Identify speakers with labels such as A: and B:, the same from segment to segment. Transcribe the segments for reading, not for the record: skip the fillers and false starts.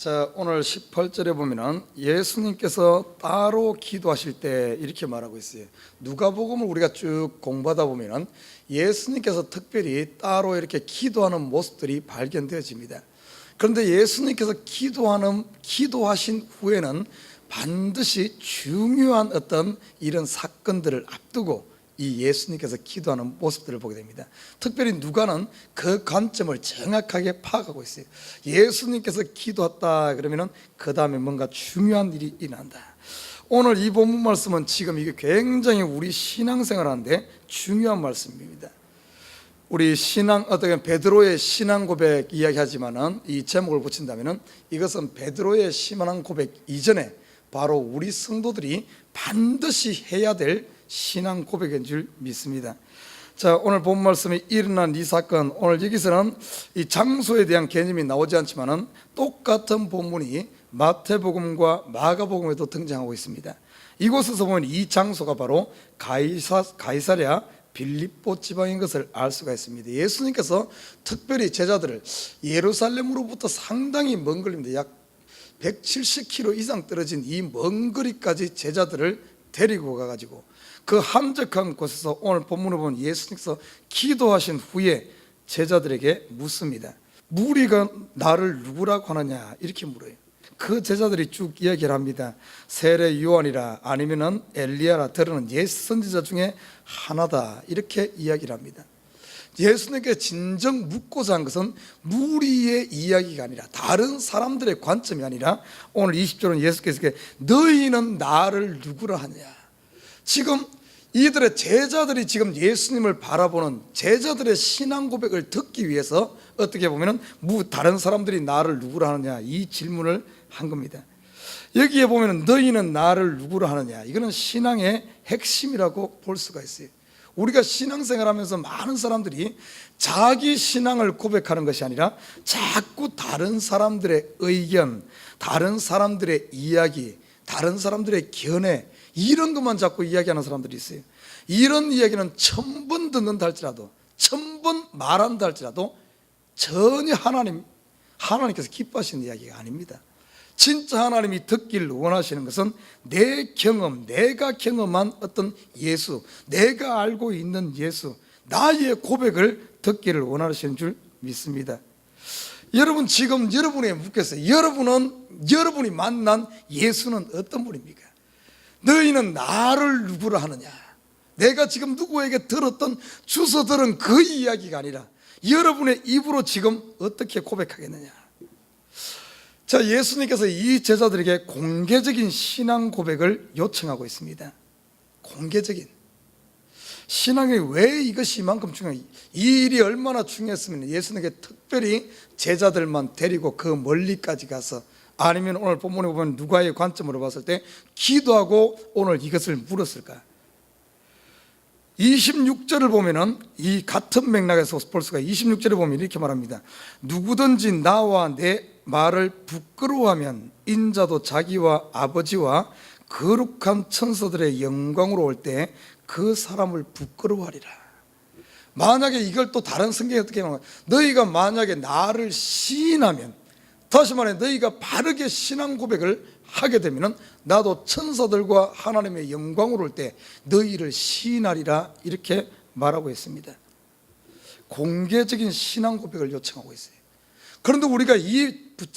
A: 자, 오늘 18절에 보면은 예수님께서 따로 기도하실 때 이렇게 말하고 있어요. 누가복음을 우리가 쭉 공부하다 보면은 예수님께서 특별히 따로 이렇게 기도하는 모습들이 발견되어집니다. 그런데 예수님께서 기도하신 후에는 반드시 중요한 어떤 이런 사건들을 앞두고 이 예수님께서 기도하는 모습들을 보게 됩니다. 특별히 누가는 그 관점을 정확하게 파악하고 있어요. 예수님께서 기도했다 그러면은 그 다음에 뭔가 중요한 일이 일어난다. 오늘 이 본문 말씀은 지금 이게 굉장히 우리 신앙생활하는데 중요한 말씀입니다. 우리 어떻게 베드로의 신앙 고백 이야기하지만은 이 제목을 붙인다면은 이것은 베드로의 신앙 고백 이전에 바로 우리 성도들이 반드시 해야 될 신앙 고백인 줄 믿습니다. 자, 오늘 본 말씀에 일어난 이 사건, 오늘 여기서는 이 장소에 대한 개념이 나오지 않지만은 똑같은 본문이 마태복음과 마가복음에도 등장하고 있습니다. 이곳에서 보면 이 장소가 바로 가이사랴 빌립보 지방인 것을 알 수가 있습니다. 예수님께서 특별히 제자들을 예루살렘으로부터 상당히 먼 거리입니다. 약 170km 이상 떨어진 이 먼 거리까지 제자들을 데리고 가가지고 그 한적한 곳에서 오늘 본문을 보면 예수님께서 기도하신 후에 제자들에게 묻습니다. 무리가 나를 누구라고 하느냐 이렇게 물어요. 그 제자들이 쭉 이야기를 합니다. 세례 요한이라 아니면은 엘리야라 들으는 옛 선지자 중에 하나다 이렇게 이야기를 합니다. 예수님께 진정 묻고자 한 것은 무리의 이야기가 아니라 다른 사람들의 관점이 아니라 오늘 20절은 예수께서 너희는 나를 누구라 하냐. 지금 이들의 제자들이 지금 예수님을 바라보는 제자들의 신앙 고백을 듣기 위해서 어떻게 보면은 다른 사람들이 나를 누구라 하느냐 이 질문을 한 겁니다. 여기에 보면은 너희는 나를 누구라 하느냐 이거는 신앙의 핵심이라고 볼 수가 있어요. 우리가 신앙생활하면서 많은 사람들이 자기 신앙을 고백하는 것이 아니라 자꾸 다른 사람들의 의견, 다른 사람들의 이야기, 다른 사람들의 견해 이런 것만 자꾸 이야기하는 사람들이 있어요. 이런 이야기는 1000번 듣는다 할지라도 1000번 말한다 할지라도 전혀 하나님께서 기뻐하시는 이야기가 아닙니다. 진짜 하나님이 듣기를 원하시는 것은 내 경험, 내가 경험한 어떤 예수, 내가 알고 있는 예수, 나의 고백을 듣기를 원하시는 줄 믿습니다. 여러분 지금 여러분에게 묻겠어요. 여러분이 만난 예수는 어떤 분입니까? 너희는 나를 누구라 하느냐. 내가 지금 누구에게 주워 들은 그 이야기가 아니라 여러분의 입으로 지금 어떻게 고백하겠느냐. 자, 예수님께서 이 제자들에게 공개적인 신앙 고백을 요청하고 있습니다. 공개적인 신앙이 왜 이것이 이만큼 중요해요? 이 일이 얼마나 중요했으면 예수님께 특별히 제자들만 데리고 그 멀리까지 가서 아니면 오늘 본문에 보면 누가의 관점으로 봤을 때 기도하고 오늘 이것을 물었을까? 26절을 보면은 이 같은 맥락에서 볼 수가 26절에 보면 이렇게 말합니다. 누구든지 나와 내 말을 부끄러워하면 인자도 자기와 아버지와 거룩한 천사들의 영광으로 올 때 그 사람을 부끄러워하리라. 만약에 이걸 또 다른 성경에 어떻게 말하면 너희가 만약에 나를 시인하면, 다시 말해 너희가 바르게 신앙 고백을 하게 되면 나도 천사들과 하나님의 영광으로 올 때 너희를 시인하리라 이렇게 말하고 있습니다. 공개적인 신앙 고백을 요청하고 있어요. 그런데 우리가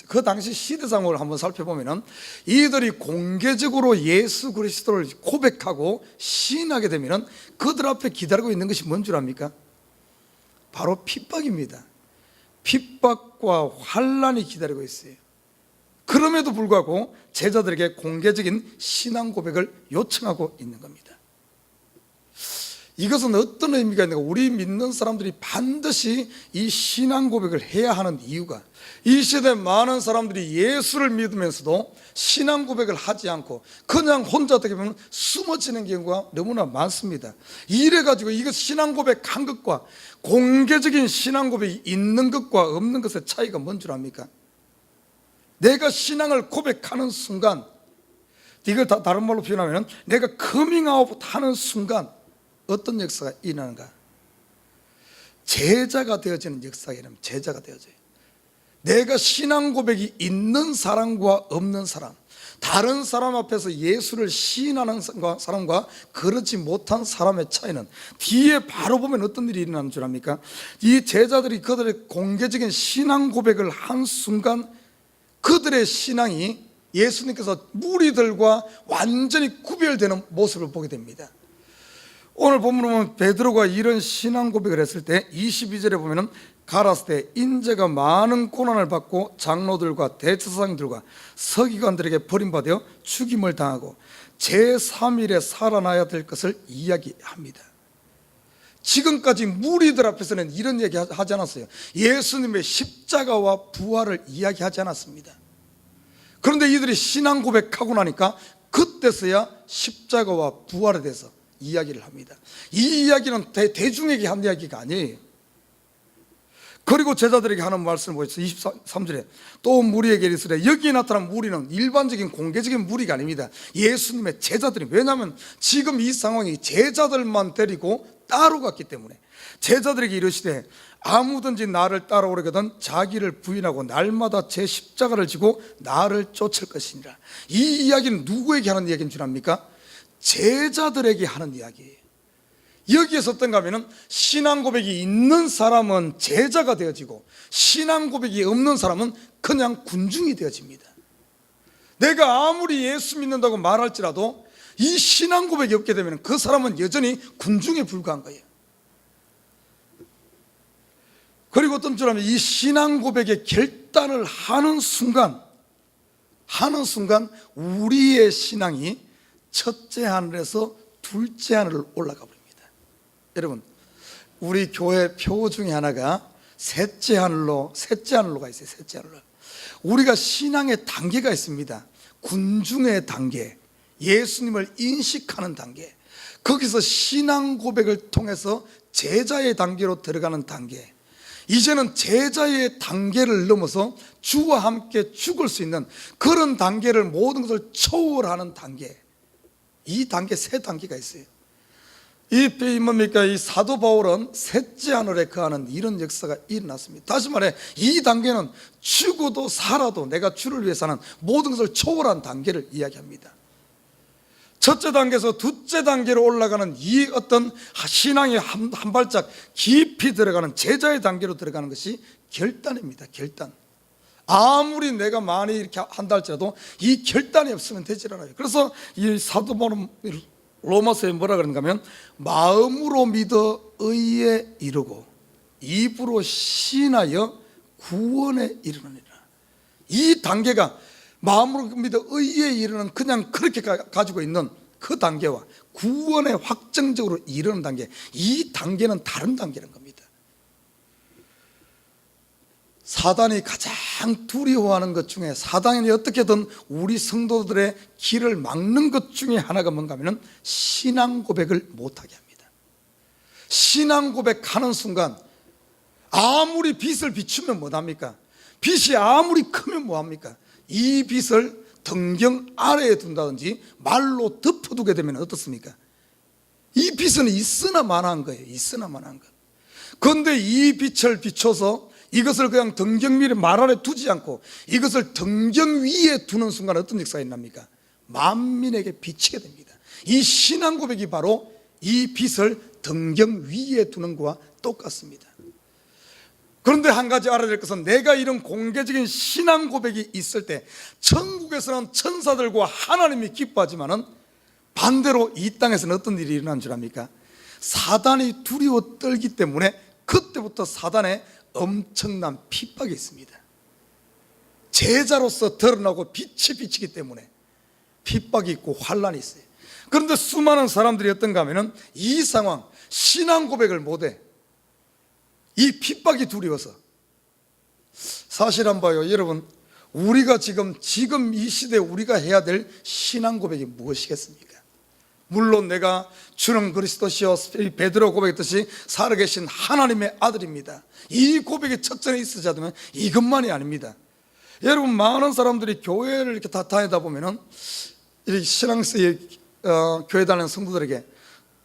A: 그 당시 시대상을 한번 살펴보면 이들이 공개적으로 예수 그리스도를 고백하고 시인하게 되면 그들 앞에 기다리고 있는 것이 뭔 줄 압니까? 바로 핍박입니다. 핍박과 환난이 기다리고 있어요. 그럼에도 불구하고 제자들에게 공개적인 신앙 고백을 요청하고 있는 겁니다. 이것은 어떤 의미가 있는가? 우리 믿는 사람들이 반드시 이 신앙 고백을 해야 하는 이유가, 이 시대 많은 사람들이 예수를 믿으면서도 신앙 고백을 하지 않고 그냥 혼자 어떻게 보면 숨어지는 경우가 너무나 많습니다. 이래가지고 이거 신앙 고백한 것과 공개적인 신앙 고백이 있는 것과 없는 것의 차이가 뭔 줄 압니까? 내가 신앙을 고백하는 순간, 이걸 다른 말로 표현하면 내가 커밍아웃 하는 순간 어떤 역사가 일어나는가? 제자가 되어지는 역사가 일어나면 제자가 되어져요. 내가 신앙 고백이 있는 사람과 없는 사람, 다른 사람 앞에서 예수를 시인하는 사람과 그렇지 못한 사람의 차이는 뒤에 바로 보면 어떤 일이 일어나는 줄 압니까? 이 제자들이 그들의 공개적인 신앙 고백을 한 순간 그들의 신앙이 예수님께서 무리들과 완전히 구별되는 모습을 보게 됩니다. 오늘 본문을 보면 베드로가 이런 신앙 고백을 했을 때 22절에 보면은 가라스 때 인제가 많은 고난을 받고 장로들과 대제사장들과 서기관들에게 버림받아 죽임을 당하고 제3일에 살아나야 될 것을 이야기합니다. 지금까지 무리들 앞에서는 이런 얘기 하지 않았어요. 예수님의 십자가와 부활을 이야기하지 않았습니다. 그런데 이들이 신앙 고백하고 나니까 그때서야 십자가와 부활에 대해서 이야기를 합니다. 이 이야기는 대중에게 한 이야기가 아니에요. 그리고 제자들에게 하는 말씀을 보셨어요. 23절에 또 무리에게 이르시되 여기에 나타난 무리는 일반적인 공개적인 무리가 아닙니다. 예수님의 제자들이, 왜냐하면 지금 이 상황이 제자들만 데리고 따로 갔기 때문에 제자들에게 이르시되 아무든지 나를 따라오려거든 자기를 부인하고 날마다 제 십자가를 지고 나를 쫓을 것이니라. 이 이야기는 누구에게 하는 이야기인 줄 압니까? 제자들에게 하는 이야기예요. 여기에서 어떤가 하면 신앙 고백이 있는 사람은 제자가 되어지고 신앙 고백이 없는 사람은 그냥 군중이 되어집니다. 내가 아무리 예수 믿는다고 말할지라도 이 신앙 고백이 없게 되면 그 사람은 여전히 군중에 불과한 거예요. 그리고 어떤 줄 알면 이 신앙 고백의 결단을 하는 순간 우리의 신앙이 첫째 하늘에서 둘째 하늘을 올라가 버립니다. 여러분, 우리 교회 표 중에 하나가 셋째 하늘로 가 있어요. 셋째 하늘로. 우리가 신앙의 단계가 있습니다. 군중의 단계, 예수님을 인식하는 단계, 거기서 신앙 고백을 통해서 제자의 단계로 들어가는 단계, 이제는 제자의 단계를 넘어서 주와 함께 죽을 수 있는 그런 단계를, 모든 것을 초월하는 단계, 이 단계, 세 단계가 있어요. 이 뭡니까? 이 사도 바울은 셋째 하늘에 거하는 이런 역사가 일어났습니다. 다시 말해 이 단계는 죽어도 살아도 내가 주를 위해 사는 모든 것을 초월한 단계를 이야기합니다. 첫째 단계에서 둘째 단계로 올라가는 이 어떤 신앙의 한 발짝 깊이 들어가는 제자의 단계로 들어가는 것이 결단입니다. 결단. 아무리 내가 많이 이렇게 한다 할지라도 이 결단이 없으면 되질 않아요. 그래서 이 사도 바울은 로마서에 뭐라 그러는가 하면 마음으로 믿어 의에 이르고 입으로 시인하여 구원에 이르느니라. 이 단계가 마음으로 믿어 의에 이르는 그냥 그렇게 가지고 있는 그 단계와 구원에 확정적으로 이르는 단계, 이 단계는 다른 단계라는 겁니다. 사단이 가장 두려워하는 것 중에, 사단이 어떻게든 우리 성도들의 길을 막는 것 중에 하나가 뭔가 하면 신앙 고백을 못하게 합니다. 신앙 고백하는 순간 아무리 빛을 비추면 뭐합니까? 빛이 아무리 크면 뭐합니까? 이 빛을 등경 아래에 둔다든지 말로 덮어두게 되면 어떻습니까? 이 빛은 있으나 마나한 거예요. 있으나 마나한 것. 그런데 이 빛을 비춰서 이것을 그냥 등경 위에 말 아래 두지 않고 이것을 등경 위에 두는 순간 어떤 역사가 있납니까? 만민에게 비치게 됩니다. 이 신앙 고백이 바로 이 빛을 등경 위에 두는 것과 똑같습니다. 그런데 한 가지 알아야 될 것은, 내가 이런 공개적인 신앙 고백이 있을 때 천국에서는 천사들과 하나님이 기뻐하지만은 반대로 이 땅에서는 어떤 일이 일어나는 줄 압니까? 사단이 두려워 떨기 때문에 그때부터 사단의 엄청난 핍박이 있습니다. 제자로서 드러나고 빛이 비치기 때문에 핍박이 있고 환란이 있어요. 그런데 수많은 사람들이 어떤가 하면은 이 상황, 신앙 고백을 못해. 이 핍박이 두려워서. 사실 안 봐요. 여러분, 우리가 지금 이 시대에 우리가 해야 될 신앙 고백이 무엇이겠습니까? 물론 내가 주는 그리스도시요 베드로 고백했듯이 살아계신 하나님의 아들입니다. 이 고백이 첫전에 있어야 되면 이것만이 아닙니다. 여러분, 많은 사람들이 교회를 이렇게 다 다니다 보면은 신앙생활 교회 다니는 성도들에게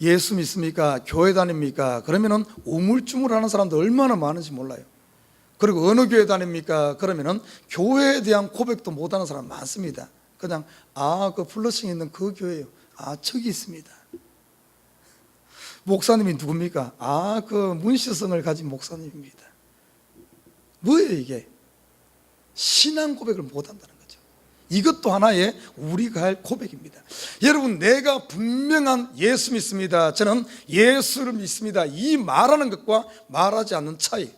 A: 예수 믿습니까? 교회 다닙니까? 그러면은 우물쭈물하는 사람도 얼마나 많은지 몰라요. 그리고 어느 교회 다닙니까? 그러면은 교회에 대한 고백도 못하는 사람 많습니다. 그냥 그 플러싱 있는 그 교회요. 저기 있습니다. 목사님이 누굽니까? 그 문시성을 가진 목사님입니다. 뭐예요 이게? 신앙 고백을 못한다는 거죠. 이것도 하나의 우리가 할 고백입니다. 여러분, 내가 분명한 예수 믿습니다, 저는 예수를 믿습니다, 이 말하는 것과 말하지 않는 차이,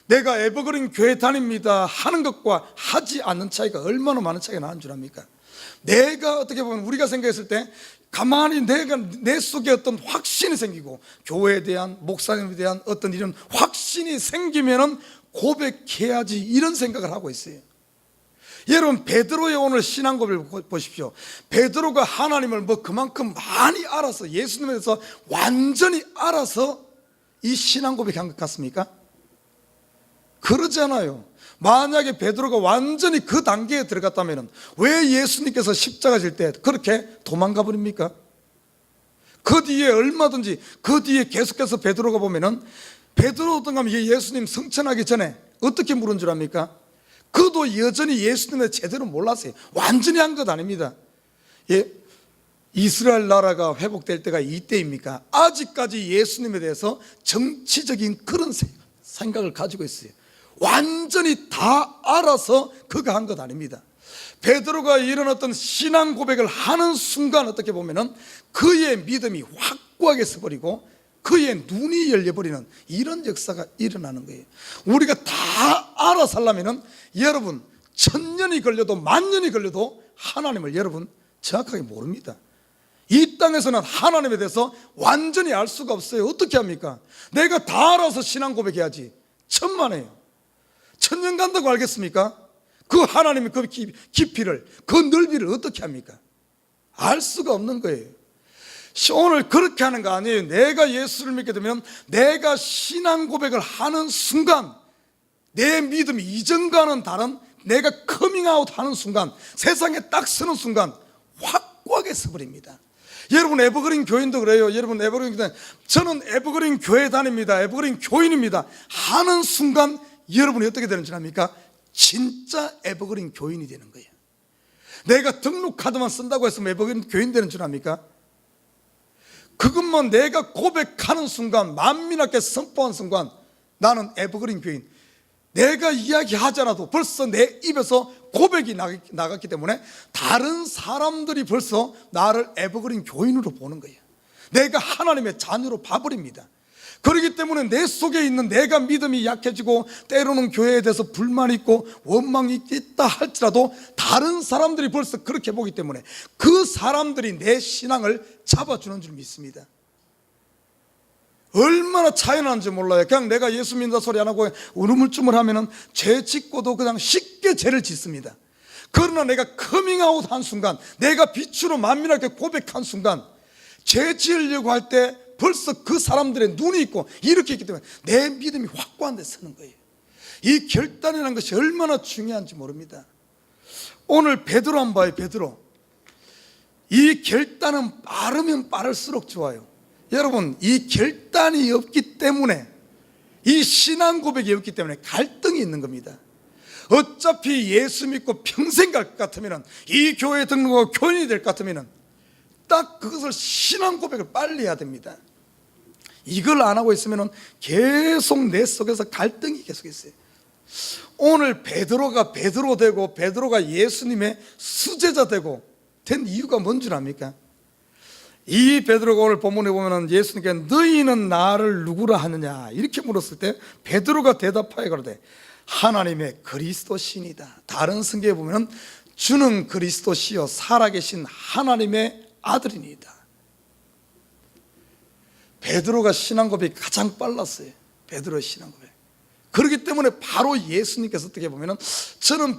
A: 내가 에버그린 교회 다닙니다 하는 것과 하지 않는 차이가 얼마나 많은 차이가 나는 줄 압니까? 내가 어떻게 보면 우리가 생각했을 때 가만히 내 속에 어떤 확신이 생기고 교회에 대한, 목사님에 대한 어떤 이런 확신이 생기면은 고백해야지, 이런 생각을 하고 있어요. 여러분, 베드로의 오늘 신앙 고백을 보십시오. 베드로가 하나님을 그만큼 많이 알아서, 예수님에 대해서 완전히 알아서 이 신앙 고백한 것 같습니까? 그러지 않아요. 만약에 베드로가 완전히 그 단계에 들어갔다면 왜 예수님께서 십자가 질 때 그렇게 도망가 버립니까? 그 뒤에 얼마든지, 그 뒤에 계속해서 베드로가 보면은, 베드로 어떤가 하면 예수님 성천하기 전에 어떻게 물은 줄 압니까? 그도 여전히 예수님을 제대로 몰랐어요. 완전히 한 것 아닙니다. 이스라엘 나라가 회복될 때가 이때입니까? 아직까지 예수님에 대해서 정치적인 그런 생각을 가지고 있어요. 완전히 다 알아서 그가 한 것 아닙니다. 베드로가 이런 어떤 신앙 고백을 하는 순간 어떻게 보면은 그의 믿음이 확고하게 서버리고 그의 눈이 열려버리는 이런 역사가 일어나는 거예요. 우리가 다 알아 살려면은, 여러분, 1000년이 걸려도 10,000년이 걸려도 하나님을 여러분 정확하게 모릅니다. 이 땅에서는 하나님에 대해서 완전히 알 수가 없어요. 어떻게 합니까? 내가 다 알아서 신앙 고백해야지. 천만에요. 1000년 간다고 알겠습니까? 그 하나님의 그 깊이를, 그 넓이를 어떻게 합니까? 알 수가 없는 거예요. 오늘 그렇게 하는 거 아니에요. 내가 예수를 믿게 되면, 내가 신앙 고백을 하는 순간, 내 믿음이 이전과는 다른, 내가 커밍아웃 하는 순간, 세상에 딱 서는 순간 확고하게 서버립니다. 여러분, 에버그린 교인도 그래요. 여러분, 에버그린 교인, 저는 에버그린 교회 다닙니다, 에버그린 교인입니다 하는 순간 여러분이 어떻게 되는 줄 압니까? 진짜 에버그린 교인이 되는 거예요. 내가 등록카드만 쓴다고 해서 에버그린 교인 되는 줄 압니까? 그것만 내가 고백하는 순간, 만민하게 선포한 순간 나는 에버그린 교인, 내가 이야기하잖아도 벌써 내 입에서 고백이 나갔기 때문에 다른 사람들이 벌써 나를 에버그린 교인으로 보는 거예요. 내가 하나님의 자녀로 봐버립니다. 그렇기 때문에 내 속에 있는 내가 믿음이 약해지고 때로는 교회에 대해서 불만이 있고 원망이 있다 할지라도 다른 사람들이 벌써 그렇게 보기 때문에 그 사람들이 내 신앙을 잡아주는 줄 믿습니다. 얼마나 차이 나는지 몰라요. 그냥 내가 예수 믿는다 소리 안 하고 우르물쭈물 하면은 죄 짓고도 그냥 쉽게 죄를 짓습니다. 그러나 내가 커밍아웃 한 순간, 내가 빛으로 만민하게 고백한 순간, 죄 지으려고 할 때 벌써 그 사람들의 눈이 있고 이렇게 있기 때문에 내 믿음이 확고한 데 서는 거예요. 이 결단이라는 것이 얼마나 중요한지 모릅니다. 오늘 베드로 한번 봐요. 베드로, 이 결단은 빠르면 빠를수록 좋아요. 여러분, 이 결단이 없기 때문에, 이 신앙 고백이 없기 때문에 갈등이 있는 겁니다. 어차피 예수 믿고 평생 갈 것 같으면, 이 교회에 등록하고 교인이 될 것 같으면 딱 그것을 신앙 고백을 빨리 해야 됩니다. 이걸 안 하고 있으면 계속 내 속에서 갈등이 계속 있어요. 오늘 베드로가 베드로 되고 베드로가 예수님의 수제자 되고 된 이유가 뭔 줄 압니까? 이 베드로가 오늘 본문에 보면 예수님께 너희는 나를 누구라 하느냐 이렇게 물었을 때 베드로가 대답하여 가로되 하나님의 그리스도시니이다. 다른 성경에 보면 주는 그리스도시요 살아계신 하나님의 아들이니이다. 베드로가 신앙 고백이 가장 빨랐어요. 베드로의 신앙 고백. 그렇기 때문에 바로 예수님께서 어떻게 보면 저는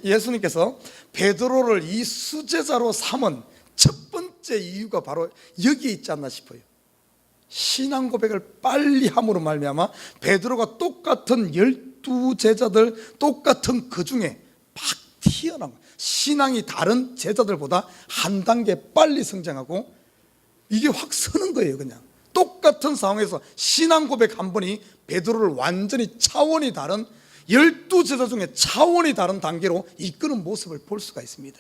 A: 예수님께서 베드로를 이 수제자로 삼은 첫 번째 이유가 바로 여기에 있지 않나 싶어요. 신앙 고백을 빨리 함으로 말미암아 베드로가 똑같은 12제자들 똑같은 그 중에 막 튀어나온 신앙이 다른 제자들보다 한 단계 빨리 성장하고 이게 확 서는 거예요. 그냥 똑같은 상황에서 신앙 고백 한 번이 베드로를 완전히 차원이 다른 12제자 중에 차원이 다른 단계로 이끄는 모습을 볼 수가 있습니다.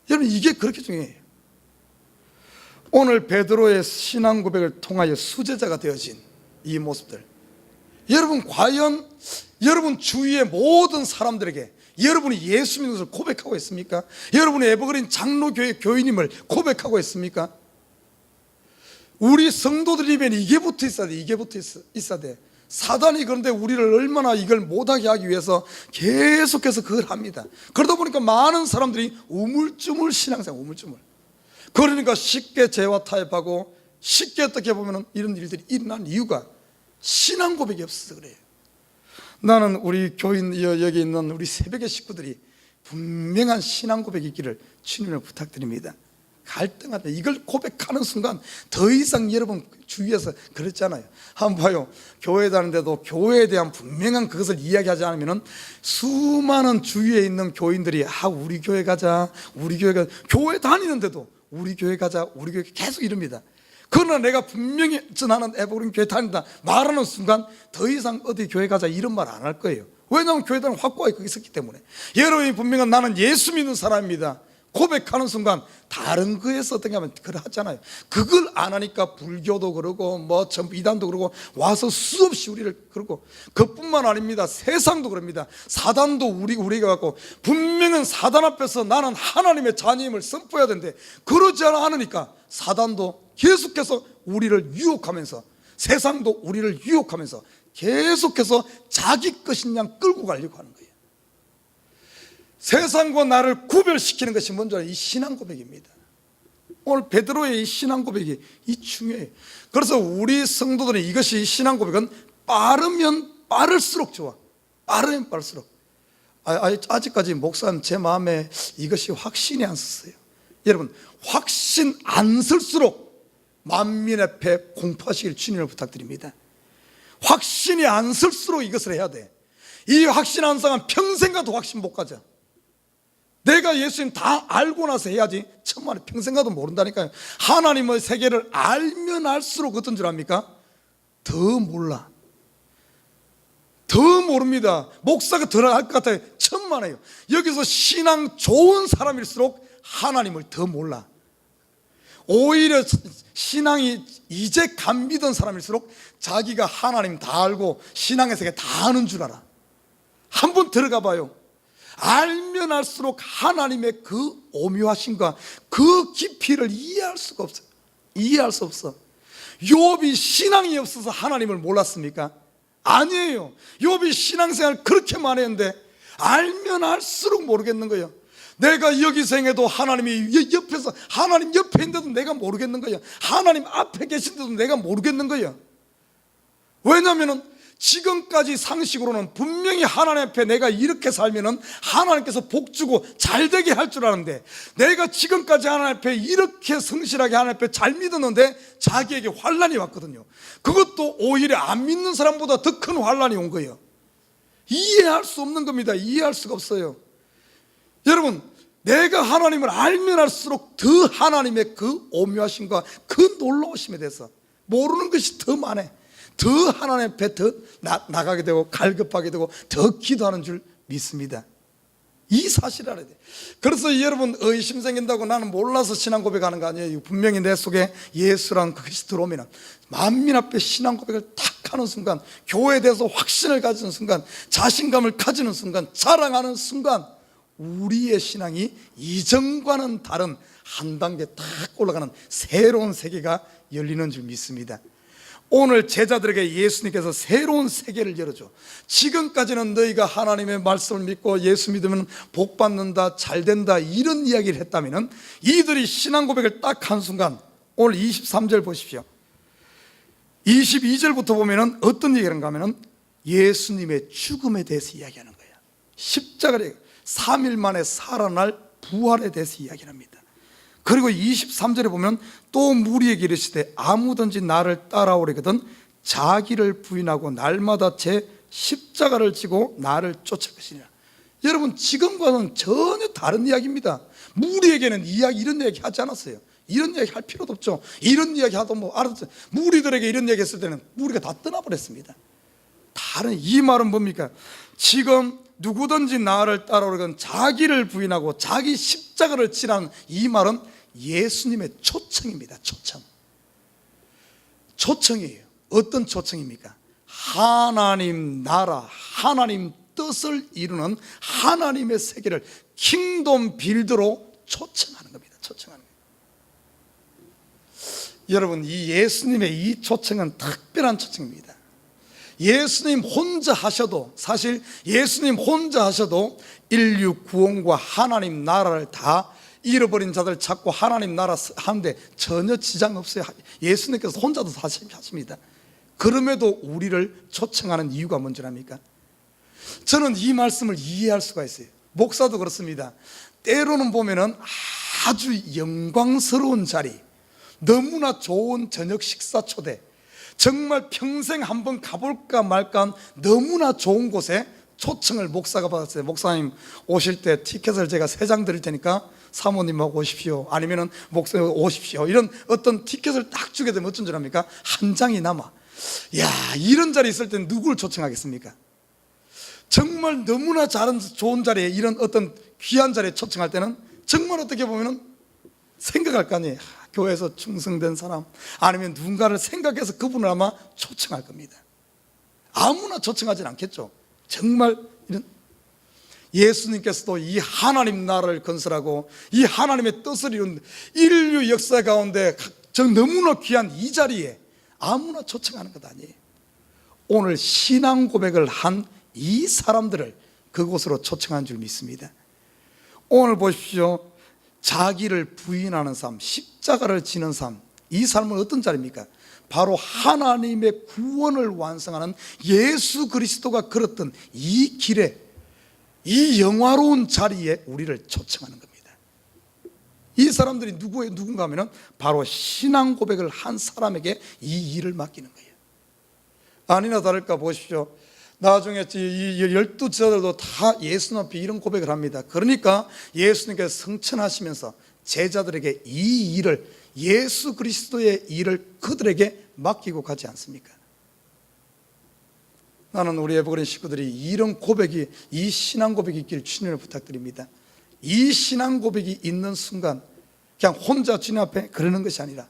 A: 여러분, 이게 그렇게 중요해요. 오늘 베드로의 신앙 고백을 통하여 수제자가 되어진 이 모습들, 여러분 과연 여러분 주위의 모든 사람들에게 여러분이 예수 믿는 것을 고백하고 있습니까? 여러분이 에버그린 장로교회 교인임을 고백하고 있습니까? 우리 성도들이면 이게 붙어 있어야 돼. 이게 붙어 있어야 돼. 사단이 그런데 우리를 얼마나 이걸 못하게 하기 위해서 계속해서 그걸 합니다. 그러다 보니까 많은 사람들이 우물쭈물 신앙생활, 우물쭈물. 그러니까 쉽게 죄와 타협하고 쉽게 어떻게 보면 이런 일들이 일어난 이유가 신앙 고백이 없어서 그래요. 나는 우리 교인 여기 있는 우리 새벽의 식구들이 분명한 신앙 고백이 있기를 주님을 부탁드립니다. 갈등할 때 이걸 고백하는 순간 더 이상 여러분 주위에서 그랬잖아요. 한번 봐요. 교회 다니는데도 교회에 대한 분명한 그것을 이야기하지 않으면 수많은 주위에 있는 교인들이 우리 교회 가자, 우리 교회 가자. 교회 다니는데도 우리 교회 가자, 우리 교회 계속 이럽니다. 그러나 내가 분명히 나는 에버그린 교회 다닌다 말하는 순간 더 이상 어디 교회 가자 이런 말 안 할 거예요. 왜냐하면 교회 다니는 확고하게 거기 있었기 때문에. 여러분이 분명한 나는 예수 믿는 사람입니다 고백하는 순간 다른 거에서 어떻게 하면 그걸 하잖아요. 그걸 안 하니까 불교도 그러고 전부 이단도 그러고 와서 수없이 우리를 그러고, 그뿐만 아닙니다. 세상도 그럽니다. 사단도 우리가 갖고 분명한 사단 앞에서 나는 하나님의 자녀임을 선포해야 되는데 그러지 않으니까 사단도 계속해서 우리를 유혹하면서, 세상도 우리를 유혹하면서 계속해서 자기 것인 양 끌고 가려고 하는 거예요. 세상과 나를 구별시키는 것이 먼저 이 신앙 고백입니다. 오늘 베드로의 이 신앙 고백이 중요해요. 그래서 우리 성도들은 이것이 신앙 고백은 빠르면 빠를수록 좋아. 빠르면 빠를수록. 아직까지 목사님 제 마음에 이것이 확신이 안 섰어요. 여러분, 확신 안 설수록 만민 앞에 공포하시길 주님을 부탁드립니다. 확신이 안 설수록 이것을 해야 돼. 이 확신 안 사람 평생 가도 확신 못 가져. 내가 예수님 다 알고 나서 해야지 천만에 평생 가도 모른다니까요. 하나님의 세계를 알면 알수록 어떤 줄 압니까? 더 몰라. 더 모릅니다. 목사가 더 알 것 같아요. 천만에요. 여기서 신앙 좋은 사람일수록 하나님을 더 몰라. 오히려 신앙이 이제 감 믿은 사람일수록 자기가 하나님 다 알고 신앙의 세계 다 아는 줄 알아. 한번 들어가 봐요. 알면 알수록 하나님의 그 오묘하심과 그 깊이를 이해할 수가 없어요. 이해할 수 없어. 욥이 신앙이 없어서 하나님을 몰랐습니까? 아니에요. 욥이 신앙생활 그렇게 많이 했는데 알면 알수록 모르겠는 거예요. 내가 여기서 행해도 하나님이 옆에서, 하나님 옆에 있는데도 내가 모르겠는 거예요. 하나님 앞에 계신데도 내가 모르겠는 거예요. 왜냐하면 지금까지 상식으로는 분명히 하나님 앞에 내가 이렇게 살면은 하나님께서 복 주고 잘 되게 할 줄 아는데, 내가 지금까지 하나님 앞에 이렇게 성실하게 하나님 앞에 잘 믿었는데 자기에게 환난이 왔거든요. 그것도 오히려 안 믿는 사람보다 더 큰 환난이 온 거예요. 이해할 수 없는 겁니다. 이해할 수가 없어요. 여러분, 내가 하나님을 알면 알수록 더 하나님의 그 오묘하심과 그 놀라우심에 대해서 모르는 것이 더 많아. 더 하나님 앞에 더 나가게 되고 갈급하게 되고 더 기도하는 줄 믿습니다. 이 사실을 알아야 돼. 그래서 여러분 의심 생긴다고 나는 몰라서 신앙 고백하는 거 아니에요. 분명히 내 속에 예수란 그것이 들어오면 만민 앞에 신앙 고백을 탁 하는 순간, 교회에 대해서 확신을 가지는 순간, 자신감을 가지는 순간, 자랑하는 순간 우리의 신앙이 이전과는 다른 한 단계 탁 올라가는 새로운 세계가 열리는 줄 믿습니다. 오늘 제자들에게 예수님께서 새로운 세계를 열어줘. 지금까지는 너희가 하나님의 말씀을 믿고 예수 믿으면 복 받는다, 잘 된다, 이런 이야기를 했다면 이들이 신앙 고백을 딱 한 순간, 오늘 23절 보십시오. 22절부터 보면 어떤 얘기를 하는가 하면 예수님의 죽음에 대해서 이야기하는 거예요. 십자가를 3일 만에 살아날 부활에 대해서 이야기를 합니다. 그리고 23절에 보면 또 무리에게 이르시되 아무든지 나를 따라오려거든 자기를 부인하고 날마다 제 십자가를 지고 나를 쫓을 것이니라. 여러분, 지금과는 전혀 다른 이야기입니다. 무리에게는 이런 이야기 하지 않았어요. 이런 이야기 할 필요도 없죠. 이런 이야기 하도 알았죠. 무리들에게 이런 이야기 했을 때는 무리가 다 떠나버렸습니다. 다른, 이 말은 뭡니까? 지금 누구든지 나를 따라오려건 자기를 부인하고 자기 십자가를 지라는 이 말은 예수님의 초청입니다. 초청이에요. 어떤 초청입니까? 하나님 나라, 하나님 뜻을 이루는 하나님의 세계를 킹덤 빌드로 초청하는 겁니다. 초청하는 거예요. 여러분, 이 예수님의 이 초청은 특별한 초청입니다. 예수님 혼자 하셔도, 사실 예수님 혼자 하셔도 인류 구원과 하나님 나라를 다 잃어버린 자들 찾고 하나님 나라 하는데 전혀 지장 없어요. 예수님께서 혼자도 다 하십니다. 그럼에도 우리를 초청하는 이유가 뭔지 압니까? 저는 이 말씀을 이해할 수가 있어요. 목사도 그렇습니다. 때로는 보면은 아주 영광스러운 자리, 너무나 좋은 저녁 식사 초대, 정말 평생 한번 가볼까 말까 너무나 좋은 곳에 초청을 목사가 받았어요. 목사님 오실 때 티켓을 제가 3장 드릴 테니까 사모님하고 오십시오, 아니면은 목사님 오십시오, 이런 어떤 티켓을 딱 주게 되면 어쩐 줄 압니까? 한 장이 남아. 야, 이런 자리 있을 때는 누구를 초청하겠습니까? 정말 너무나 좋은 자리에, 이런 어떤 귀한 자리에 초청할 때는 정말 어떻게 보면은 생각할 거 아니에요. 교회에서 충성된 사람, 아니면 누군가를 생각해서 그분을 아마 초청할 겁니다. 아무나 초청하진 않겠죠. 정말 이런 예수님께서도 이 하나님 나라를 건설하고 이 하나님의 뜻을 이룬 인류 역사 가운데 너무나 귀한 이 자리에 아무나 초청하는 것 아니에요. 오늘 신앙 고백을 한 이 사람들을 그곳으로 초청한 줄 믿습니다. 오늘 보십시오. 자기를 부인하는 삶, 십자가를 지는 삶, 이 삶은 어떤 자리입니까? 바로 하나님의 구원을 완성하는 예수 그리스도가 걸었던 이 길에, 이 영화로운 자리에 우리를 초청하는 겁니다. 이 사람들이 누군가 하면 바로 신앙 고백을 한 사람에게 이 일을 맡기는 거예요. 아니나 다를까 보십시오. 나중에 이 12제자들도 다 예수님 앞에 이런 고백을 합니다. 그러니까 예수님께서 성천하시면서 제자들에게 이 일을, 예수 그리스도의 일을 그들에게 맡기고 가지 않습니까? 나는 우리 에버그린 식구들이 이런 고백이, 이 신앙 고백이 있기를 주님을 부탁드립니다. 이 신앙 고백이 있는 순간 그냥 혼자 주님 앞에 그러는 것이 아니라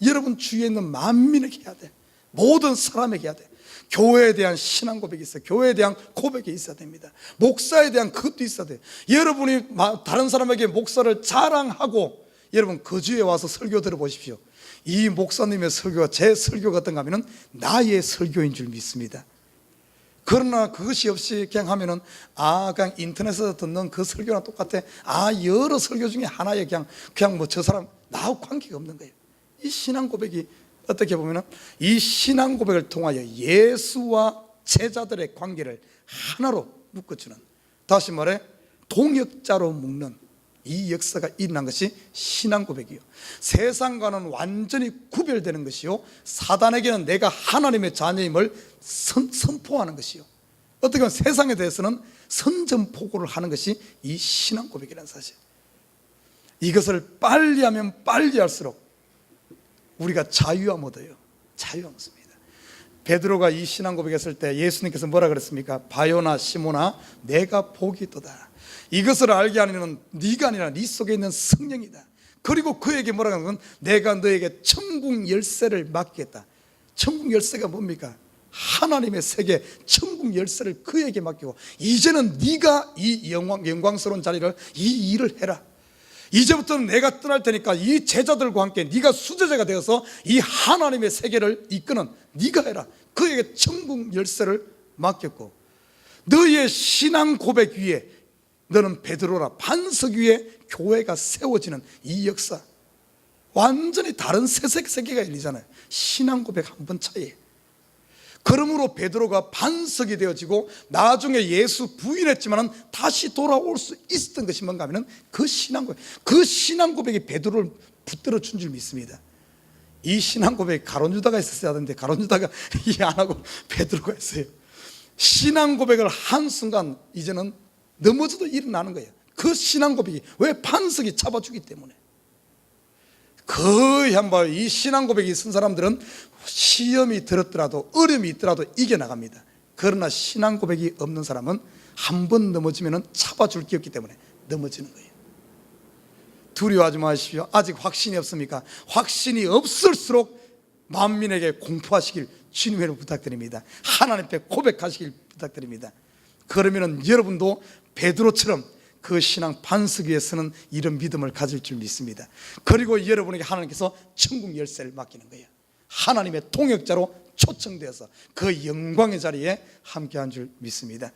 A: 여러분 주위에 있는 만민에게 해야 돼. 모든 사람에게 해야 돼. 교회에 대한 신앙 고백이 있어요. 교회에 대한 고백이 있어야 됩니다. 목사에 대한 그것도 있어야 돼요. 여러분이 다른 사람에게 목사를 자랑하고, 여러분 그 주에 와서 설교 들어보십시오. 이 목사님의 설교가 제 설교 같은가 하면 나의 설교인 줄 믿습니다. 그러나 그것이 없이 그냥 하면은 그냥 인터넷에서 듣는 그 설교랑 똑같아. 여러 설교 중에 하나에 그냥 뭐 저 사람 나하고 관계가 없는 거예요. 이 신앙 고백이 어떻게 보면은 이 신앙 고백을 통하여 예수와 제자들의 관계를 하나로 묶어주는, 다시 말해 동역자로 묶는 이 역사가 일어난 것이 신앙 고백이요. 세상과는 완전히 구별되는 것이요, 사단에게는 내가 하나님의 자녀임을 선포하는 것이요, 어떻게 보면 세상에 대해서는 선전포고를 하는 것이 이 신앙 고백이라는 사실. 이것을 빨리 하면 빨리 할수록 우리가 자유함 얻어요. 자유함 얻습니다. 베드로가 이 신앙 고백했을 때 예수님께서 뭐라 그랬습니까? 바요나 시몬아, 내가 복이 있도다. 이것을 알게 하려는 네가 아니라 네 속에 있는 성령이다. 그리고 그에게 뭐라 하는 건, 내가 너에게 천국 열쇠를 맡기겠다. 천국 열쇠가 뭡니까? 하나님의 세계 천국 열쇠를 그에게 맡기고, 이제는 네가 이 영광스러운 자리를, 이 일을 해라. 이제부터는 내가 떠날 테니까 이 제자들과 함께 네가 수제자가 되어서 이 하나님의 세계를 이끄는 네가 해라. 그에게 천국 열쇠를 맡겼고, 너의 신앙 고백 위에 너는 베드로라, 반석 위에 교회가 세워지는 이 역사, 완전히 다른 세계가 열리잖아요. 신앙 고백 한 번 차이에. 그러므로 베드로가 반석이 되어지고 나중에 예수 부인했지만 다시 돌아올 수 있었던 것이 뭔가 하면 그 신앙 고백, 그 신앙 고백이 베드로를 붙들어 준 줄 믿습니다. 이 신앙 고백에 가룟 유다가 있었어야 하는데 가룟 유다가 이해 안 하고 베드로가 했어요. 신앙 고백을 한 순간 이제는 넘어져도 일어나는 거예요. 그 신앙 고백이, 왜? 반석이 잡아주기 때문에. 거의 한번 이 신앙 고백이 쓴 사람들은 시험이 들었더라도, 어려움이 있더라도 이겨나갑니다. 그러나 신앙 고백이 없는 사람은 한 번 넘어지면 잡아줄 게 없기 때문에 넘어지는 거예요. 두려워하지 마십시오. 아직 확신이 없습니까? 확신이 없을수록 만민에게 공포하시길 주님의 이름으로 부탁드립니다. 하나님 앞에 고백하시길 부탁드립니다. 그러면 여러분도 베드로처럼 그 신앙 반석 위에 서는 이런 믿음을 가질 줄 믿습니다. 그리고 여러분에게 하나님께서 천국 열쇠를 맡기는 거예요. 하나님의 통역자로 초청되어서 그 영광의 자리에 함께한 줄 믿습니다.